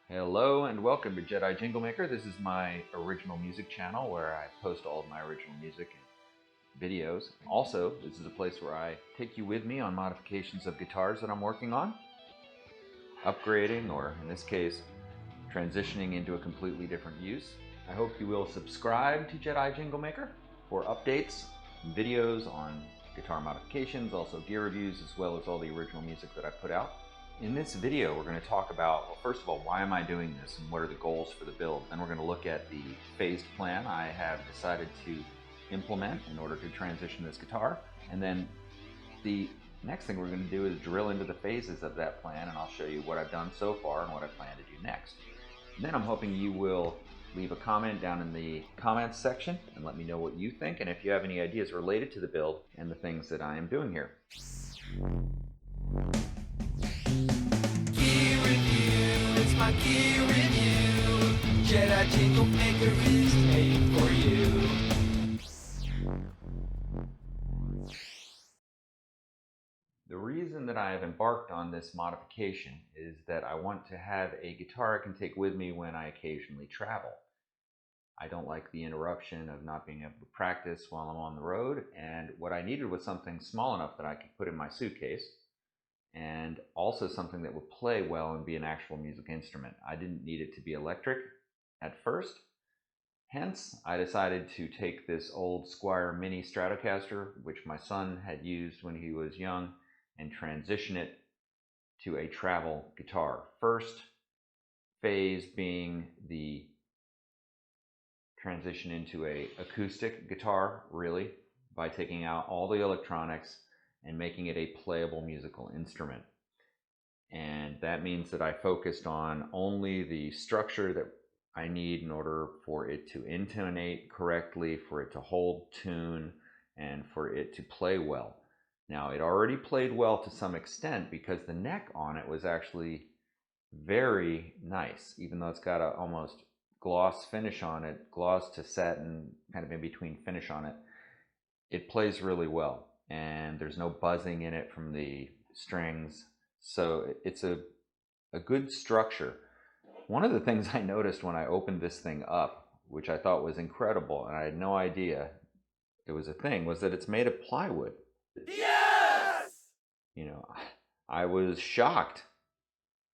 Hello and welcome to Jedi Jingle Maker. This is my original music channel where I post all of my original music and videos. Also, this is a place where I take you with me on modifications of guitars that I'm working on, upgrading, or in this case, transitioning into a completely different use. I hope you will subscribe to Jedi Jingle Maker for updates and videos on guitar modifications, also gear reviews, as well as all the original music that I put out. In this video, we're going to talk about, well, first of all, why am I doing this and what are the goals for the build? Then we're going to look at the phased plan I have decided to implement in order to transition this guitar. And then the next thing we're going to do is drill into the phases of that plan, and I'll show you what I've done so far and what I plan to do next. And then I'm hoping you will leave a comment down in the comments section and let me know what you think and if you have any ideas related to the build and the things that I am doing here. My gear review. Jedi Jingle Maker is made for you. The reason that I have embarked on this modification is that I want to have a guitar I can take with me when I occasionally travel. I don't like the interruption of not being able to practice while I'm on the road, and what I needed was something small enough that I could put in my suitcase, and also something that would play well and be an actual music instrument. I didn't need it to be electric at first. Hence, I decided to take this old Squire Mini Stratocaster, which my son had used when he was young, and transition it to a travel guitar. First phase being the transition into an acoustic guitar, really, by taking out all the electronics and making it a playable musical instrument. And that means that I focused on only the structure that I need in order for it to intonate correctly, for it to hold tune, and for it to play well. Now, it already played well to some extent because the neck on it was actually very nice, even though it's got a almost gloss finish on it, gloss to satin, kind of in between finish on it. It plays really well, and there's no buzzing in it from the strings, so it's a good structure. One of the things I noticed when I opened this thing up, which I thought was incredible, and I had no idea it was a thing, was that it's made of plywood. Yes! You know, I was shocked.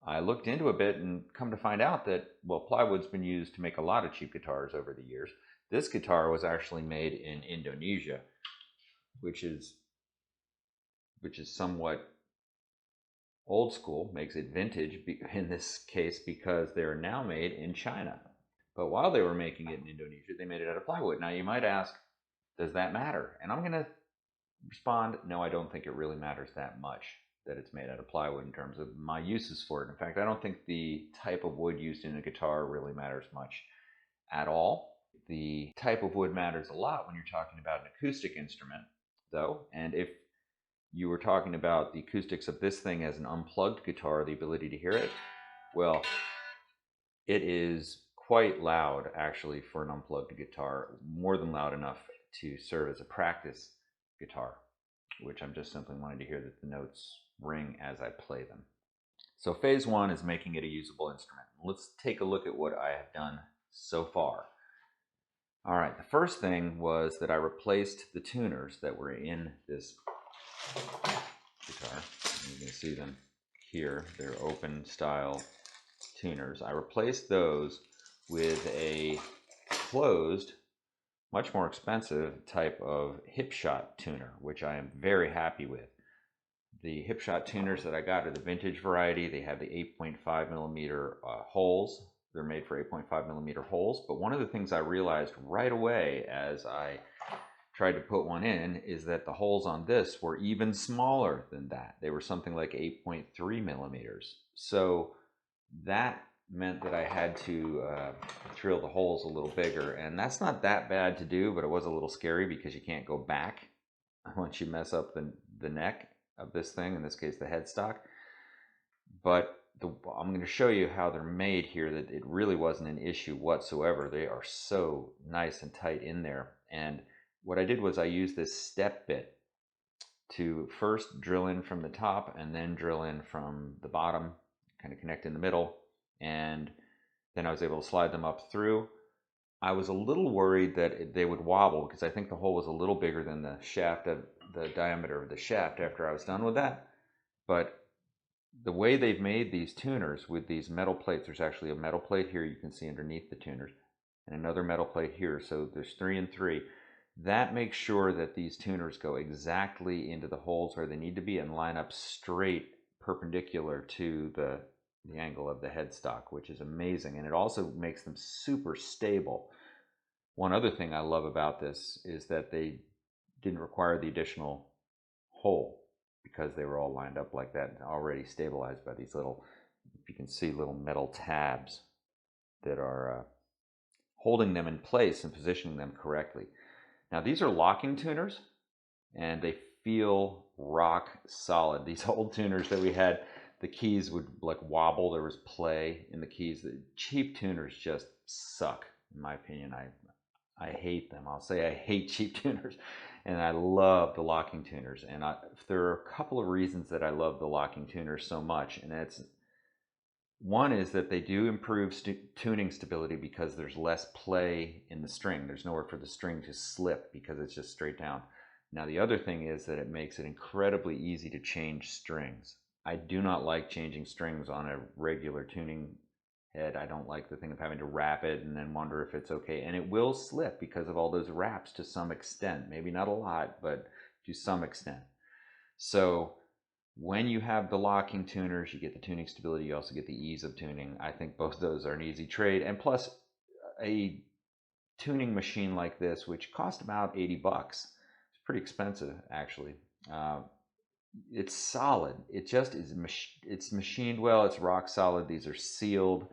I looked into a bit and come to find out that, well, plywood's been used to make a lot of cheap guitars over the years. This guitar was actually made in Indonesia, which is somewhat old school, makes it vintage in this case because they're now made in China. But while they were making it in Indonesia, they made it out of plywood. Now you might ask, does that matter? And I'm going to respond, no, I don't think it really matters that much that it's made out of plywood in terms of my uses for it. In fact, I don't think the type of wood used in a guitar really matters much at all. The type of wood matters a lot when you're talking about an acoustic instrument, though, and if you were talking about the acoustics of this thing as an unplugged guitar, the ability to hear it, well, it is quite loud actually for an unplugged guitar, more than loud enough to serve as a practice guitar, which I'm just simply wanting to hear that the notes ring as I play them. So phase one is making it a usable instrument. Let's take a look at what I have done so far. All right, the first thing was that I replaced the tuners that were in this guitar. You can see them here. They're open style tuners. I replaced those with a closed, much more expensive type of hip shot tuner, which I am very happy with. The hip shot tuners that I got are the vintage variety. They have the 8.5 millimeter holes. They're made for 8.5 millimeter holes. But one of the things I realized right away as I tried to put one in is that the holes on this were even smaller than that. They were something like 8.3 millimeters. So that meant that I had to drill the holes a little bigger, and that's not that bad to do, but it was a little scary because you can't go back once you mess up the neck of this thing, in this case the headstock. But I'm going to show you how they're made here, that it really wasn't an issue whatsoever. They are so nice and tight in there. And what I did was I used this step bit to first drill in from the top and then drill in from the bottom, kind of connect in the middle. And Then I was able to slide them up through. I was a little worried that they would wobble because I think the hole was a little bigger than the shaft of the diameter of the shaft after I was done with that. But the way they've made these tuners with these metal plates, there's actually a metal plate here you can see underneath the tuners, and another metal plate here, so there's 3 and 3. That makes sure that these tuners go exactly into the holes where they need to be and line up straight perpendicular to the angle of the headstock, which is amazing, and it also makes them super stable. One other thing I love about this is that they didn't require the additional hole because they were all lined up like that, already stabilized by these little, if you can see, little metal tabs that are holding them in place and positioning them correctly. Now these are locking tuners and they feel rock solid. These old tuners that we had, the keys would like wobble, there was play in the keys. The cheap tuners just suck, in my opinion. I hate them. I'll say I hate cheap tuners, and I love the locking tuners. And there are a couple of reasons that I love the locking tuners so much, and that's one is that they do improve tuning stability because there's less play in the string. There's nowhere for the string to slip because it's just straight down. Now the other thing is that it makes it incredibly easy to change strings. I do not like changing strings on a regular tuning head. I don't like the thing of having to wrap it and then wonder if it's okay. And it will slip because of all those wraps to some extent. Maybe not a lot, but to some extent. So when you have the locking tuners, you get the tuning stability, you also get the ease of tuning. I think both of those are an easy trade. And plus, a tuning machine like this, which cost about 80 bucks, it's pretty expensive actually. It's solid. It just is, it's machined well, it's rock solid. These are sealed,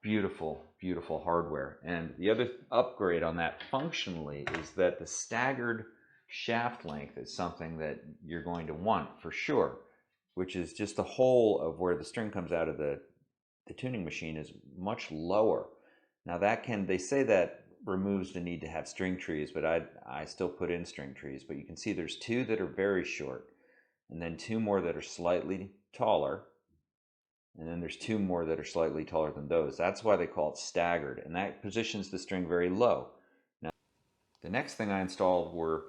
beautiful, beautiful hardware. And the other upgrade on that functionally is that the staggered shaft length is something that you're going to want for sure, which is just the hole of where the string comes out of the tuning machine is much lower. Now that can, they say that removes the need to have string trees, but I still put in string trees. But you can see there's 2 that are very short, and then 2 more that are slightly taller, and then there's 2 more that are slightly taller than those. That's why they call it staggered, and that positions the string very low. Now, the next thing I installed were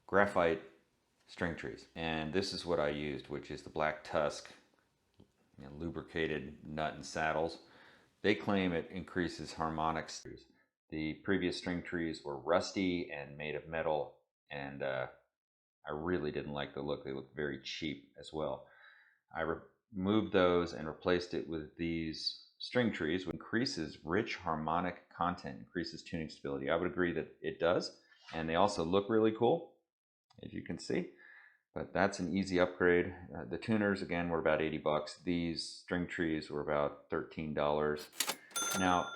graphite string trees, and this is what I used, which is the Black Tusk, lubricated nut and saddles. They claim it increases harmonics. The previous string trees were rusty and made of metal, and I really didn't like the look. They looked very cheap as well. I removed those and replaced it with these string trees, which increases rich harmonic content, increases tuning stability. I would agree that it does, and they also look really cool, as you can see. But that's an easy upgrade. The tuners, again, were about 80 bucks. These string trees were about $13. Now,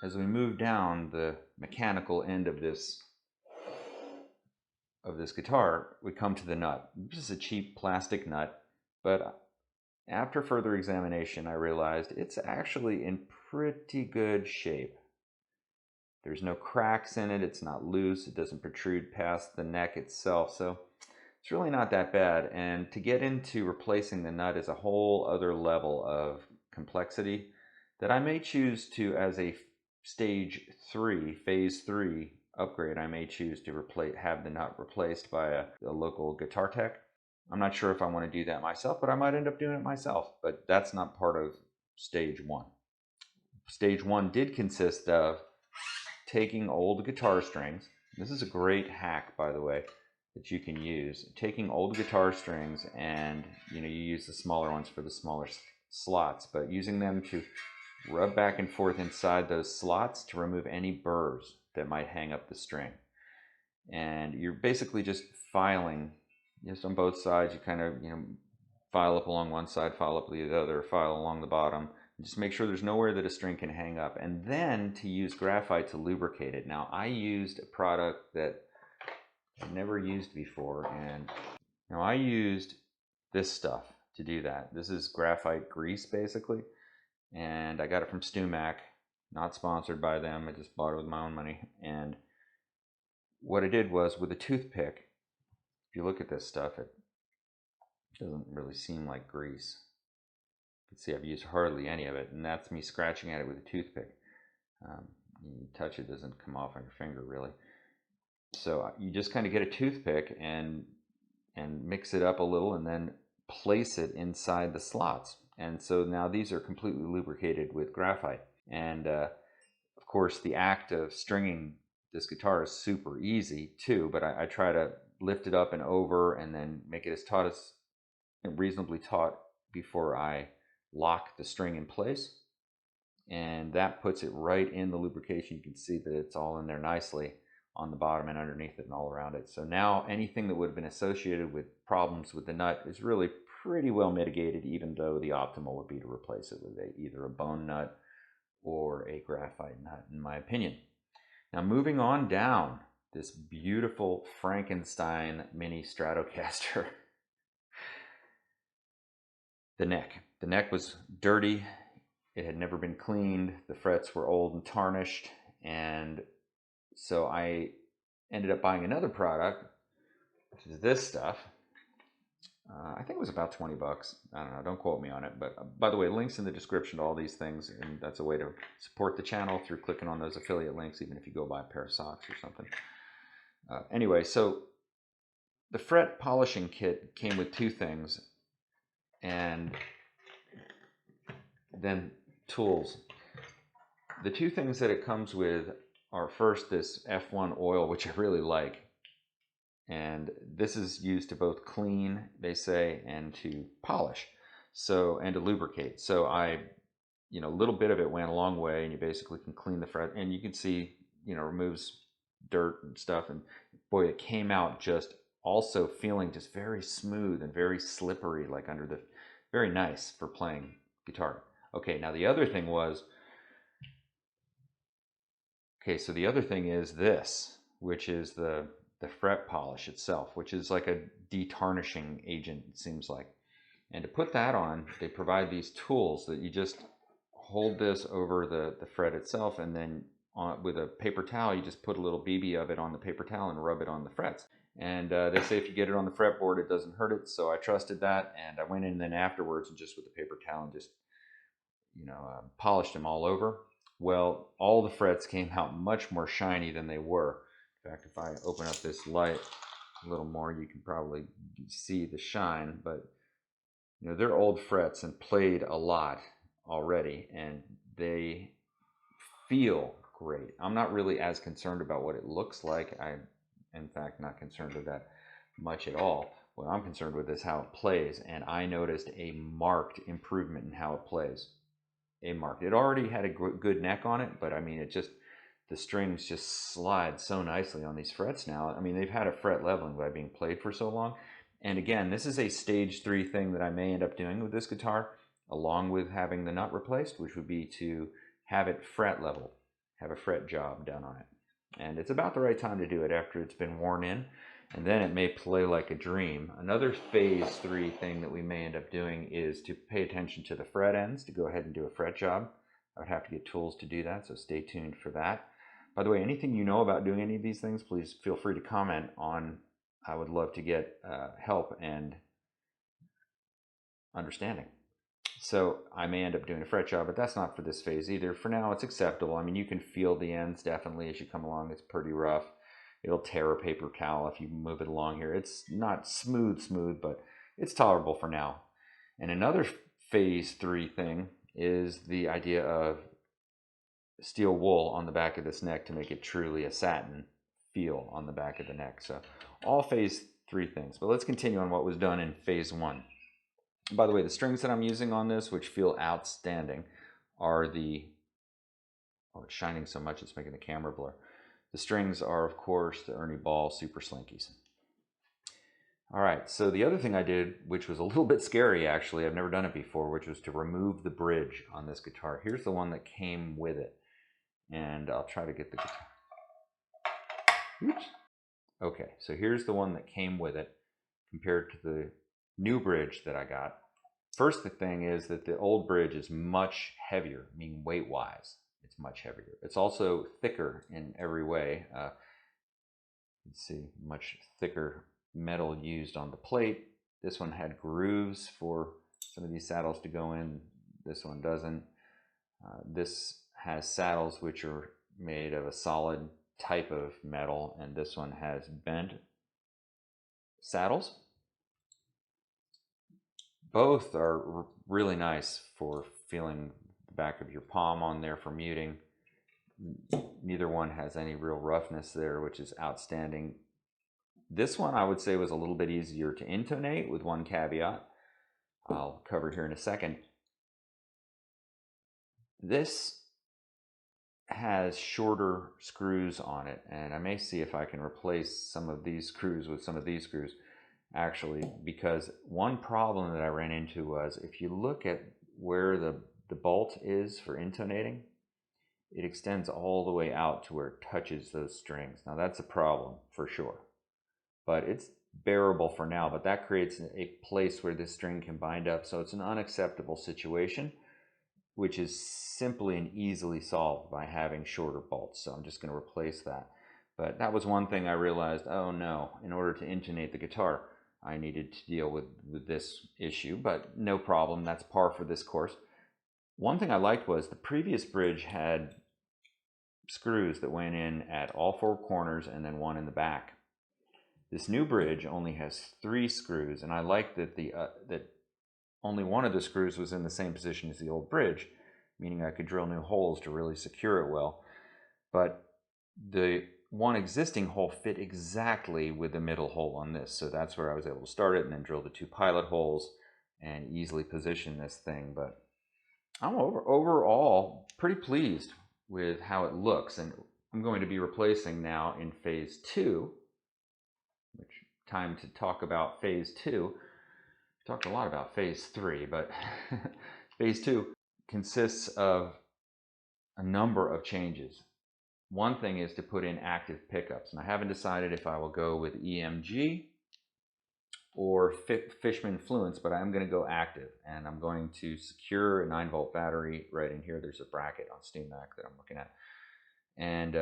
as we move down the mechanical end of this guitar, we come to the nut. This is a cheap plastic nut, but after further examination, I realized it's actually in pretty good shape. There's no cracks in it, it's not loose, it doesn't protrude past the neck itself, so it's really not that bad. And to get into replacing the nut is a whole other level of complexity that I may choose to, as a phase 3 upgrade, I may choose to have the nut replaced by a local guitar tech. I'm not sure if I want to do that myself, but I might end up doing it myself. But that's not part of stage 1. Stage 1 did consist of taking old guitar strings. This is a great hack, by the way, that you can use. Taking old guitar strings, and you use the smaller ones for the smaller slots, but using them to rub back and forth inside those slots to remove any burrs that might hang up the string. And you're basically just filing just on both sides. You kind of file up along one side, file up the other, file along the bottom. Just make sure there's nowhere that a string can hang up, and then to use graphite to lubricate it. Now I used a product that I've never used before, and now I used this stuff to do that. This is graphite grease basically, and I got it from StewMac, not sponsored by them. I just bought it with my own money. And what I did was, with a toothpick, if you look at this stuff, it doesn't really seem like grease. You can see I've used hardly any of it, and that's me scratching at it with a toothpick. You touch it, doesn't come off on your finger really. So you just kind of get a toothpick and mix it up a little, and then place it inside the slots. And so now these are completely lubricated with graphite. And of course, the act of stringing this guitar is super easy too, but I try to lift it up and over and then make it as taut as reasonably taut before I lock the string in place. And that puts it right in the lubrication. You can see that it's all in there nicely on the bottom and underneath it and all around it. So now anything that would have been associated with problems with the nut is really pretty well mitigated, even though the optimal would be to replace it with either a bone nut or a graphite nut, in my opinion. Now moving on down, this beautiful Frankenstein Mini Stratocaster. The neck was dirty. It had never been cleaned. The frets were old and tarnished, and so I ended up buying another product, which is this stuff. I think it was about 20 bucks. I don't know, don't quote me on it. But by the way, links in the description to all these things, and that's a way to support the channel through clicking on those affiliate links, even if you go buy a pair of socks or something. Anyway, so the fret polishing kit came with two things, and then tools. The two things that it comes with are first this F1 oil, which I really like. And this is used to both clean, they say, and to polish, so, and to lubricate. So a little bit of it went a long way, and you basically can clean the fret, and you can see, removes dirt and stuff. And boy, it came out just also feeling just very smooth and very slippery, like under the, very nice for playing guitar. Okay, now the other thing was, so the other thing is this, which is the fret polish itself, which is like a detarnishing agent, it seems like. And to put that on, they provide these tools that you just hold this over the fret itself, and then with a paper towel, you just put a little BB of it on the paper towel and rub it on the frets. And they say if you get it on the fretboard, it doesn't hurt it. So I trusted that, and I went in then afterwards and just with the paper towel and just polished them all over. Well, all the frets came out much more shiny than they were. In fact, if I open up this light a little more, you can probably see the shine. But they're old frets and played a lot already, and they feel great. I'm not really as concerned about what it looks like. I'm, in fact, not concerned with that much at all. What I'm concerned with is how it plays, and I noticed a marked improvement in how it plays. It already had a good neck on it, but I mean, the strings just slide so nicely on these frets now. I mean, they've had a fret leveling by being played for so long. And again, this is a stage 3 thing that I may end up doing with this guitar, along with having the nut replaced, which would be to have it fret level, have a fret job done on it. And it's about the right time to do it after it's been worn in, and then it may play like a dream. Another phase 3 thing that we may end up doing is to pay attention to the fret ends, to go ahead and do a fret job. I would have to get tools to do that, so stay tuned for that. By the way, anything you know about doing any of these things, please feel free to comment on. I would love to get help and understanding. So I may end up doing a fret job, but that's not for this phase either. For now, it's acceptable. I mean, you can feel the ends definitely as you come along. It's pretty rough. It'll tear a paper towel if you move it along here. It's not smooth, but it's tolerable for now. And another phase 3 thing is the idea of steel wool on the back of this neck to make it truly a satin feel on the back of the neck. So all phase 3 things. But let's continue on what was done in phase 1. By the way, the strings that I'm using on this, which feel outstanding, are it's shining so much it's making the camera blur. The strings are, of course, the Ernie Ball Super Slinkies. All right, so the other thing I did, which was a little bit scary actually, I've never done it before, which was to remove the bridge on this guitar. Here's the one that came with it. And I'll try to get the guitar. Oops. Okay, so here's the one that came with it compared to the new bridge that I got. First, the thing is that the old bridge is much heavier, I mean weight-wise, it's much heavier. It's also thicker in every way. You can see much thicker metal used on the plate. This one had grooves for some of these saddles to go in. This one doesn't. This has saddles which are made of a solid type of metal, and this one has bent saddles. Both are really nice for feeling the back of your palm on there for muting. Neither one has any real roughness there, which is outstanding. This one I would say was a little bit easier to intonate, with one caveat I'll cover here in a second. This has shorter screws on it, and I may see if I can replace some of these screws with some of these screws, actually, because one problem that I ran into was, if you look at where the bolt is for intonating, it extends all the way out to where it touches those strings. Now that's a problem for sure, but it's bearable for now. But that creates a place where this string can bind up, so it's an unacceptable situation, which is simply and easily solved by having shorter bolts. So I'm just going to replace that. But that was one thing I realized, oh no, in order to intonate the guitar, I needed to deal with this issue, but no problem, that's par for this course. One thing I liked was the previous bridge had screws that went in at all four corners and then one in the back. This new bridge only has 3 screws, and I like that that only one of the screws was in the same position as the old bridge, meaning I could drill new holes to really secure it well. But the one existing hole fit exactly with the middle hole on this, so that's where I was able to start it and then drill the 2 pilot holes and easily position this thing. But I'm overall pretty pleased with how it looks, and I'm going to be replacing now in phase 2, which time to talk about phase 2. Talked a lot about phase 3, but phase 2 consists of a number of changes. One thing is to put in active pickups, and I haven't decided if I will go with EMG or Fishman Fluence, but I'm going to go active, and I'm going to secure a 9-volt battery right in here. There's a bracket on SteamMac that I'm looking at, and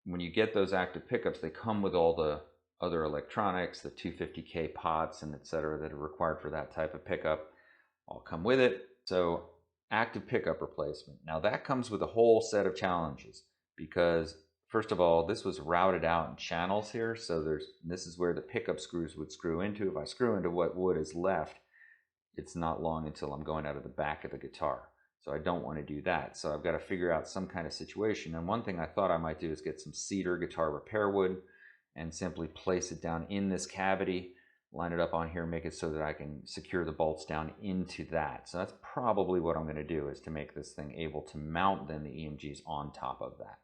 when you get those active pickups, they come with all the other electronics, the 250K pots and etc. that are required for that type of pickup, all come with it. So active pickup replacement. Now that comes with a whole set of challenges, because first of all, this was routed out in channels here, so this is where the pickup screws would screw into. If I screw into what wood is left, it's not long until I'm going out of the back of the guitar. So I don't want to do that. So I've got to figure out some kind of situation. And one thing I thought I might do is get some cedar guitar repair wood and simply place it down in this cavity, line it up on here, make it so that I can secure the bolts down into that. So that's probably what I'm going to do, is to make this thing able to mount then the EMGs on top of that.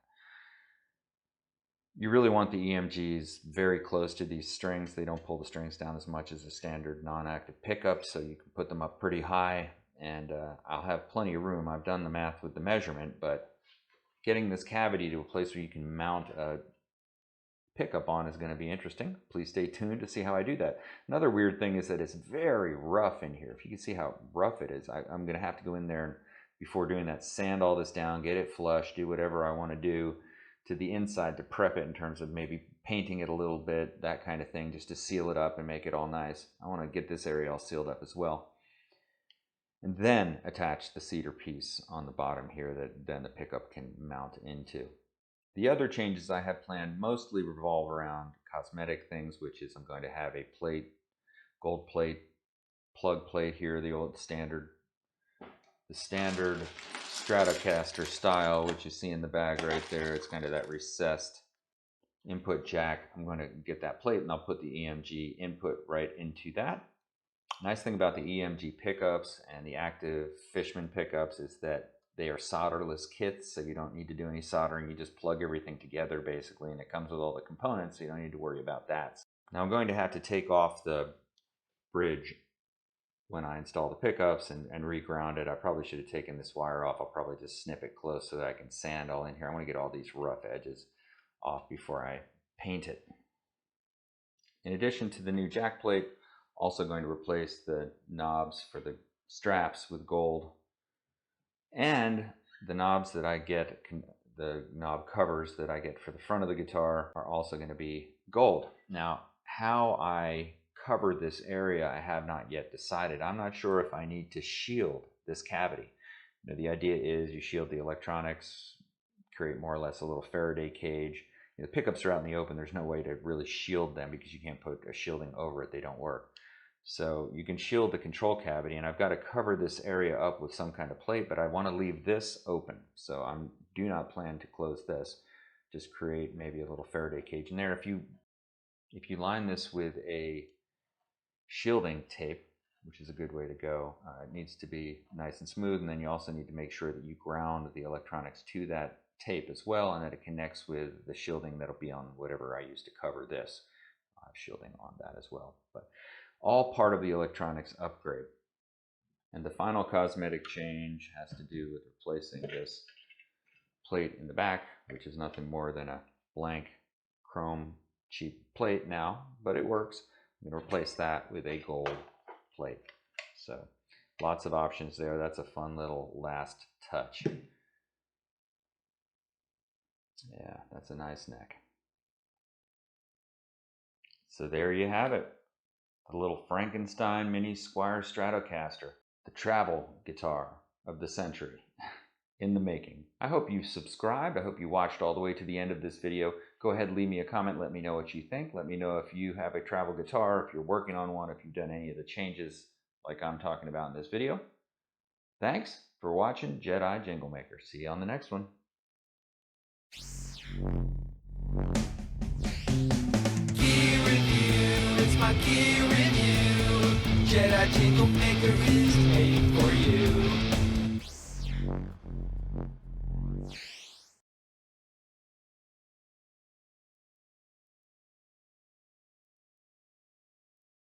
You really want the EMGs very close to these strings. They don't pull the strings down as much as a standard non-active pickup, so you can put them up pretty high, and I'll have plenty of room. I've done the math with the measurement, but getting this cavity to a place where you can mount a pickup on is going to be interesting. Please stay tuned to see how I do that. Another weird thing is that it's very rough in here. If you can see how rough it is, I'm going to have to go in there and, before doing that, sand all this down, get it flush, do whatever I want to do to the inside to prep it in terms of maybe painting it a little bit, that kind of thing, just to seal it up and make it all nice. I want to get this area all sealed up as well. And then attach the cedar piece on the bottom here that then the pickup can mount into. The other changes I have planned mostly revolve around cosmetic things, which is I'm going to have a plate, gold plate, plug plate here, the standard Stratocaster style, which you see in the bag right there. It's kind of that recessed input jack. I'm going to get that plate and I'll put the EMG input right into that. Nice thing about the EMG pickups and the active Fishman pickups is that they are solderless kits, so you don't need to do any soldering. You just plug everything together basically, and it comes with all the components, so you don't need to worry about that. Now I'm going to have to take off the bridge when I install the pickups and reground it. I probably should have taken this wire off. I'll probably just snip it close so that I can sand all in here. I want to get all these rough edges off before I paint it. In addition to the new jack plate, also going to replace the knobs for the straps with gold, and the knobs that I get, the knob covers that I get for the front of the guitar, are also going to be gold. Now, how I cover this area, I have not yet decided. I'm not sure if I need to shield this cavity. You know, the idea is you shield the electronics, create more or less a little Faraday cage. You know, the pickups are out in the open. There's no way to really shield them because you can't put a shielding over it. They don't work. So you can shield the control cavity, and I've got to cover this area up with some kind of plate, but I want to leave this open. So I do not plan to close this. Just create maybe a little Faraday cage in there. If you line this with a shielding tape, which is a good way to go, it needs to be nice and smooth, and then you also need to make sure that you ground the electronics to that tape as well, and that it connects with the shielding that'll be on whatever I use to cover this. Shielding on that as well. But all part of the electronics upgrade. And the final cosmetic change has to do with replacing this plate in the back, which is nothing more than a blank chrome cheap plate now, but it works. I'm going to replace that with a gold plate. So lots of options there. That's a fun little last touch. Yeah, that's a nice neck. So there you have it. A little Frankenstein Mini Squire Stratocaster, the travel guitar of the century in the making. I hope you subscribed. I hope you watched all the way to the end of this video. Go ahead, leave me a comment. Let me know what you think. Let me know if you have a travel guitar, if you're working on one, if you've done any of the changes like I'm talking about in this video. Thanks for watching Jedi Jingle Maker. See you on the next one. My gear review. Jedi Jingle Maker is made for you.